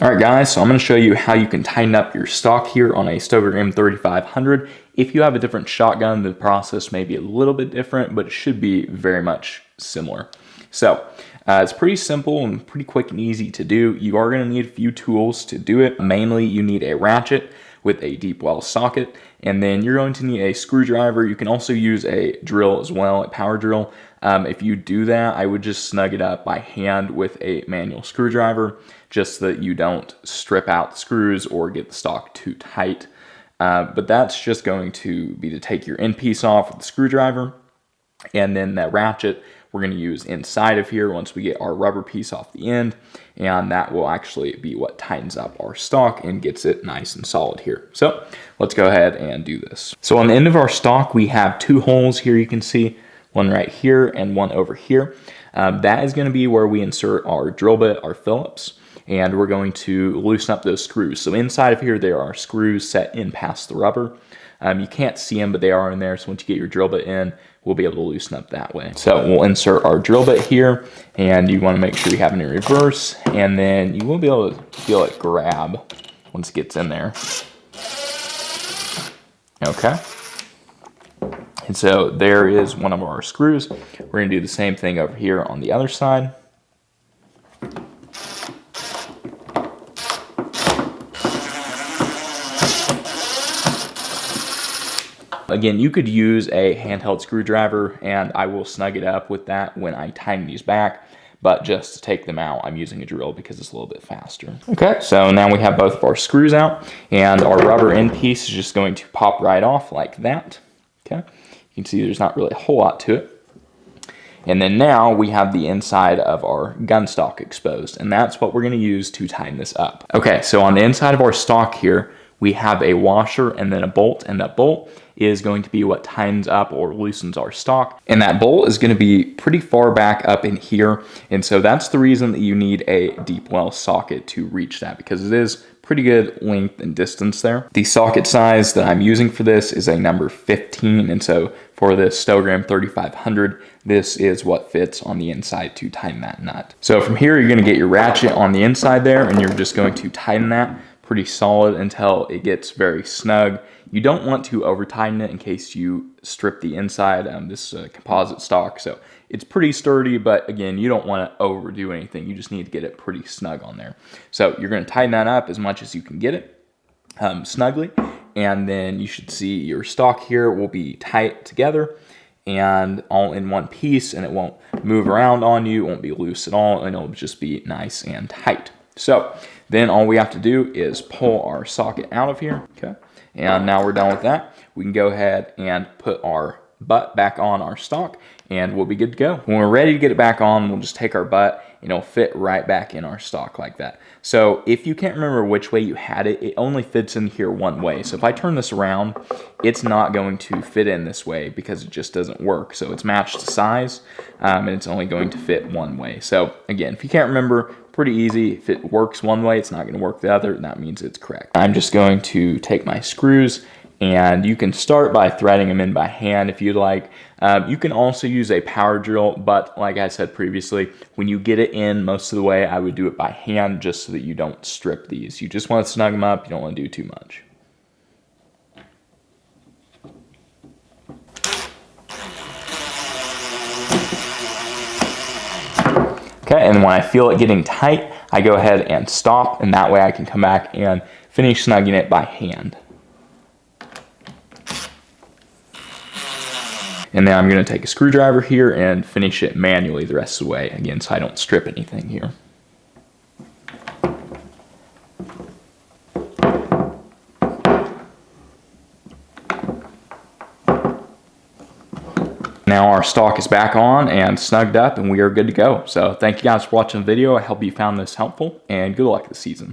All right guys, so I'm going to show you how you can tighten up your stock here on a Stoeger M3500. If you have a different shotgun, the process may be a little bit different, but it should be very much similar. So it's pretty simple and pretty quick and easy to do. You are going to need a few tools to do it. Mainly you need a ratchet with a deep well socket, and then you're going to need a screwdriver. You can also use a drill as well, a power drill. If you do that, I would just snug it up by hand with a manual screwdriver, just so that you don't strip out the screws or get the stock too tight. But that's just going to be to take your end piece off with the screwdriver, and then that ratchet we're going to use inside of here once we get our rubber piece off the end, and that will actually be what tightens up our stock and gets it nice and solid here. So let's go ahead and do this. So on the end of our stock, we have two holes here. You can see one right here and one over here. That is going to be where we insert our drill bit, our Phillips, and we're going to loosen up those screws. So inside of here, there are screws set in past the rubber. You can't see them, but they are in there. So once you get your drill bit in, we'll be able to loosen up that way. So we'll insert our drill bit here, and you want to make sure you have it in reverse, and then you will be able to feel it grab once it gets in there. Okay. And so there is one of our screws. We're going to do the same thing over here on the other side. Again, you could use a handheld screwdriver, and I will snug it up with that when I tighten these back, but just to take them out, I'm using a drill because it's a little bit faster. Okay, so now we have both of our screws out, and our rubber end piece is just going to pop right off like that. Okay, you can see there's not really a whole lot to it. And then now we have the inside of our gun stock exposed, and that's what we're going to use to tighten this up. Okay, so on the inside of our stock here, we have a washer and then a bolt, and that bolt is going to be what tightens up or loosens our stock. And that bolt is going to be pretty far back up in here. And so that's the reason that you need a deep well socket to reach that, because it is pretty good length and distance there. The socket size that I'm using for this is a number 15. And so for this Stoeger M3500, this is what fits on the inside to tighten that nut. So from here, you're going to get your ratchet on the inside there, and you're just going to tighten that pretty solid until it gets very snug. You don't want to over tighten it in case you strip the inside. This is a composite stock, so it's pretty sturdy, but again, you don't want to overdo anything. You just need to get it pretty snug on there. So you're going to tighten that up as much as you can get it snugly, and then you should see your stock here will be tight together and all in one piece, and it won't move around on you. It won't be loose at all, and it'll just be nice and tight. So then all we have to do is pull our socket out of here, okay? And now we're done with that. We can go ahead and put our butt back on our stock, and we'll be good to go. When we're ready to get it back on, we'll just take our butt, and it'll fit right back in our stock like that. So if you can't remember which way you had it, it only fits in here one way. So if I turn this around, it's not going to fit in this way because it just doesn't work. So it's matched to size, and it's only going to fit one way. So again, if you can't remember, pretty easy. If it works one way, it's not going to work the other, and that means it's correct. I'm just going to take my screws, and you can start by threading them in by hand if you'd like. You can also use a power drill, but like I said previously, when you get it in most of the way, I would do it by hand just so that you don't strip these. You just want to snug them up. You don't want to do too much. Okay, and when I feel it getting tight, I go ahead and stop, and that way I can come back and finish snugging it by hand. And then I'm going to take a screwdriver here and finish it manually the rest of the way, again, so I don't strip anything here. Now our stock is back on and snugged up, and we are good to go. So thank you guys for watching the video. I hope you found this helpful, and good luck this season.